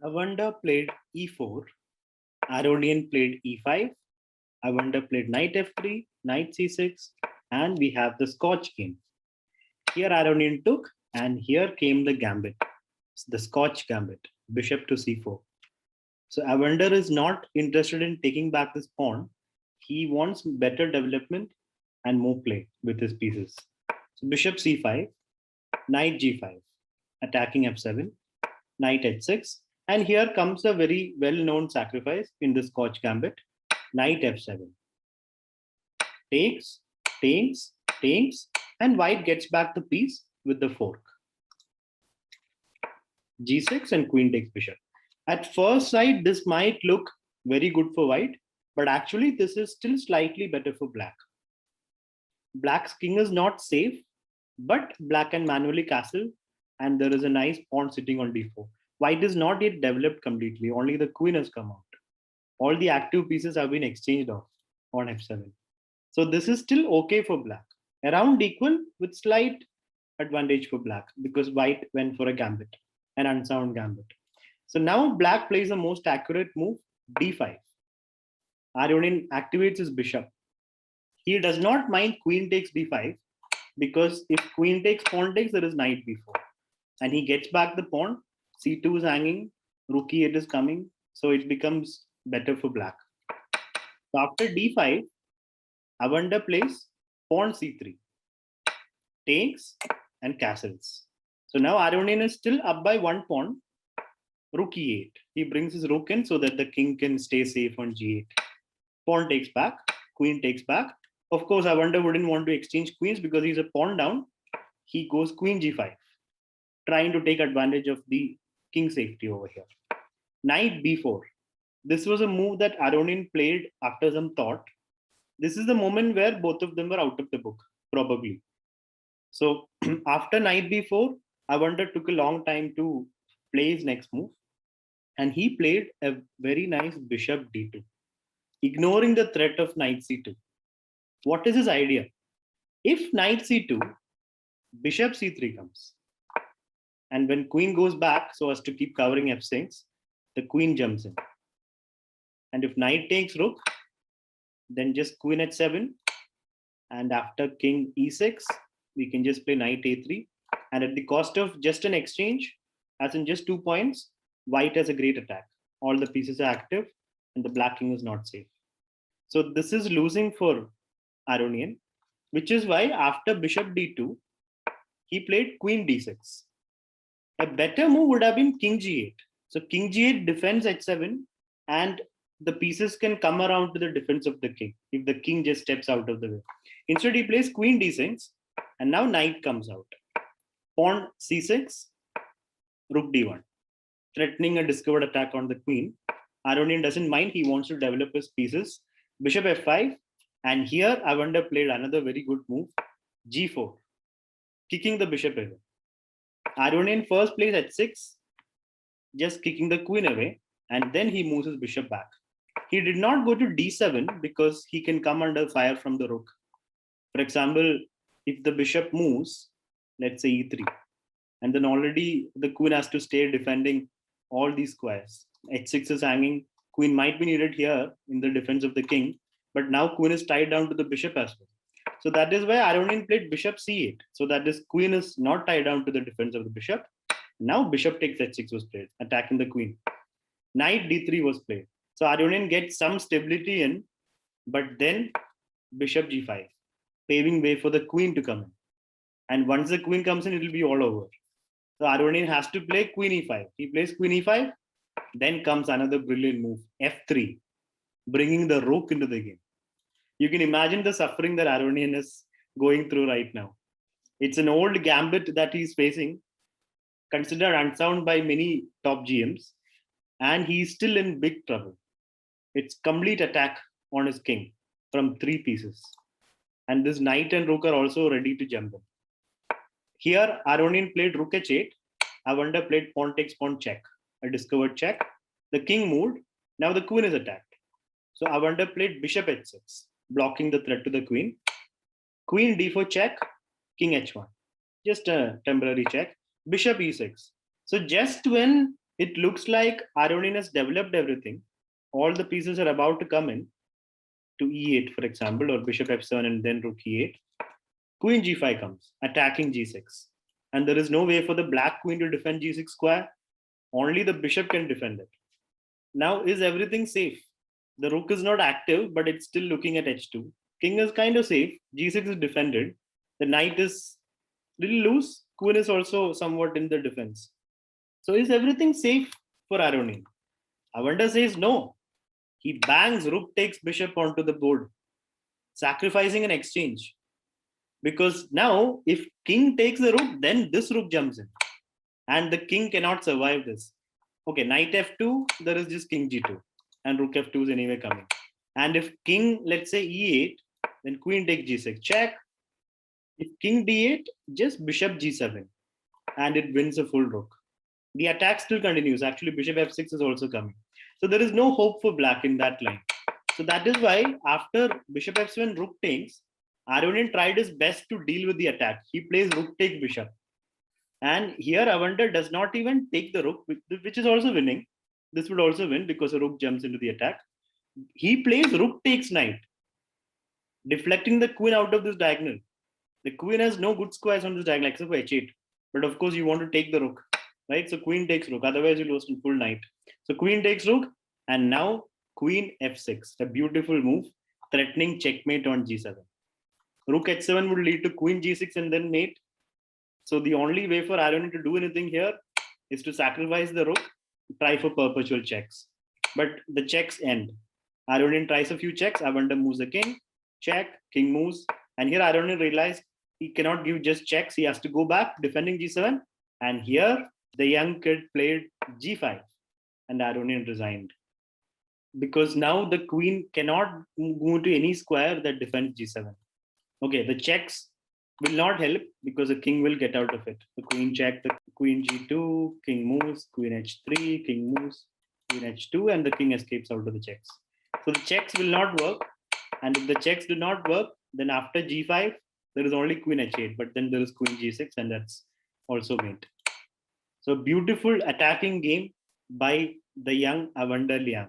Awonder played e4. Aronian played e5. Awonder played knight f3, knight c6, and we have the Scotch game. Here Aronian took, and here came the gambit, the Scotch Gambit, bishop to c4. So Awonder is not interested in taking back this pawn. He wants better development and more play with his pieces. So bishop c5, knight g5, attacking f7, knight h6, and here comes a very well-known sacrifice in the Scotch Gambit, knight f7. Takes, takes, takes, and white gets back the piece with the fork. G6 and queen takes bishop. At first sight, this might look very good for white, but actually this is still slightly better for black. Black's king is not safe, but black can manually castle, and there is a nice pawn sitting on d4. White is not yet developed completely, only the queen has come out. All the active pieces have been exchanged off on f7. So this is still okay for black. Around equal with slight advantage for black because white went for a gambit, an unsound gambit. So now black plays the most accurate move, d5. Aronian activates his bishop. He does not mind queen takes d5 because if queen takes pawn takes, there is knight b4. And he gets back the pawn, c2 is hanging, rook e8 is coming, so it becomes better for black. So after d5, Awonder plays pawn c3, takes and castles. So now Aronian is still up by one pawn, rook e8. He brings his rook in so that the king can stay safe on g8. Pawn takes back, queen takes back. Of course, Awonder wouldn't want to exchange queens because he's a pawn down. He goes queen g5, trying to take advantage of the king safety over here. Knight b4. This was a move that Aronian played after some thought. This is the moment where both of them were out of the book, probably. So after knight b4, Awonder took a long time to play his next move. And he played a very nice bishop d2, ignoring the threat of knight c2. What is his idea? If knight c2, bishop c3 comes. And when queen goes back so as to keep covering f6, the queen jumps in. And if knight takes rook, then just queen h7. And after king e6, we can just play knight a3. And at the cost of just an exchange, as in just 2 points, white has a great attack. All the pieces are active and the black king is not safe. So this is losing for Aronian, which is why after bishop d2, he played queen d6. A better move would have been king g8. So king g8 defends h7 and the pieces can come around to the defense of the king if the king just steps out of the way. Instead, he plays queen d6 and now knight comes out. Pawn c6, rook d1, threatening a discovered attack on the queen. Aronian doesn't mind, he wants to develop his pieces. Bishop f5, and here Awonder played another very good move, g4, kicking the bishop away. Aronian first plays h6, just kicking the queen away, and then he moves his bishop back. He did not go to d7 because he can come under fire from the rook. For example, if the bishop moves, let's say e3, and then already the queen has to stay defending all these squares. h6 is hanging, queen might be needed here in the defense of the king, but now queen is tied down to the bishop as well. So that is why Aronian played bishop c8. So that this queen is not tied down to the defense of the bishop. Now bishop takes h6 was played, attacking the queen. Knight d3 was played. So Aronian gets some stability in, but then bishop g5, paving way for the queen to come in. And once the queen comes in, it will be all over. So Aronian has to play queen e5. He plays queen e5. Then comes another brilliant move, f3, bringing the rook into the game. You can imagine the suffering that Aronian is going through right now. It's an old gambit that he's facing, considered unsound by many top GMs, and he's still in big trouble. It's complete attack on his king from 3 pieces. And this knight and rook are also ready to jump in. Here, Aronian played rook h8. Awonder played pawn takes pawn check, a discovered check. The king moved. Now the queen is attacked. So Awonder played bishop h6, blocking the threat to the queen. Queen d4 check, king h1. Just a temporary check. Bishop e6. So just when It looks like Aronian has developed everything. All the pieces are about to come in to e8, for example, or bishop f7 and then rook e8. Queen g5 comes, attacking g6. And there is no way for the black queen to defend g6 square. Only the bishop can defend it. Now, is everything safe? The rook is not active, but it's still looking at h2. King is kind of safe. g6 is defended. The knight is little loose. Queen is also somewhat in the defense. So is everything safe for Aronian? Awonder says no. He bangs rook takes bishop onto the board, sacrificing an exchange. Because now, if king takes the rook, then this rook jumps in. And the king cannot survive this. Okay, knight f2, there is just king g2. And rook f2 is anyway coming. And if king, let's say e8, then queen takes g6, check. If king d8, just bishop g7. And it wins a full rook. The attack still continues. Actually, bishop f6 is also coming. So there is no hope for black in that line. So that is why after bishop f7, rook takes, Aronian tried his best to deal with the attack. He plays rook takes bishop. And here Awonder does not even take the rook, which is also winning. This would also win because a rook jumps into the attack. He plays rook takes knight, deflecting the queen out of this diagonal. The queen has no good squares on this diagonal except for h8. But of course, you want to take the rook, right? So queen takes rook. Otherwise, you lose in full knight. So queen takes rook, and now queen f6. A beautiful move, threatening checkmate on g7. Rook h7 would lead to queen g6 and then mate. So the only way for Aronian to do anything here is to sacrifice the rook, try for perpetual checks. But the checks end. Aronian tries a few checks. Awonder moves the king, check, king moves. And here Aronian realized he cannot give just checks. He has to go back, defending g7. And here the young kid played g5 and Aronian resigned. Because now the queen cannot go to any square that defends g7. Okay, the checks will not help because the king will get out of it. The queen check, the queen g2, king moves, queen h3, king moves, queen h2, and the king escapes out of the checks. So the checks will not work. And if the checks do not work, then after g5, there is only queen h8, but then there is queen g6, and that's also mate. So beautiful attacking game by the young Awonder Liang.